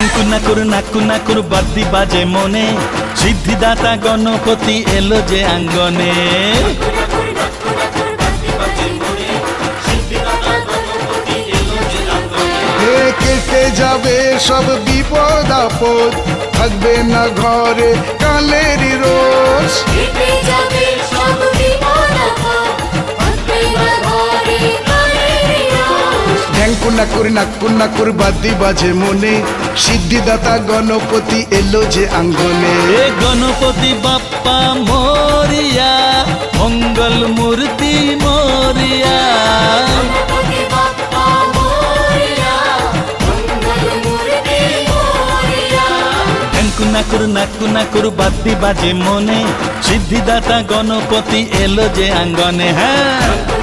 নাকুর নাকু নাকুর বাদ্যি বাজে মনে, সিদ্ধিদাতা গণপতি এলো যে আঙ্গনে। কেটে যাবে সব বিপদ আপদ, থাকবে না ঘরে কালেরই রোজ। নাকুর নাকু নাকুর বাদ্যি বাজে মনে, সিদ্ধিদাতা গণপতি এলো যে আঙ্গনে। গণপতি বাপ্পা মোরিয়া, মঙ্গল মূর্তি মোরিয়া। নাকুর নাকু নাকুর বাদ্যি বাজে মনে, সিদ্ধিদাতা গণপতি এলো যে আঙ্গনে। হ্যাঁ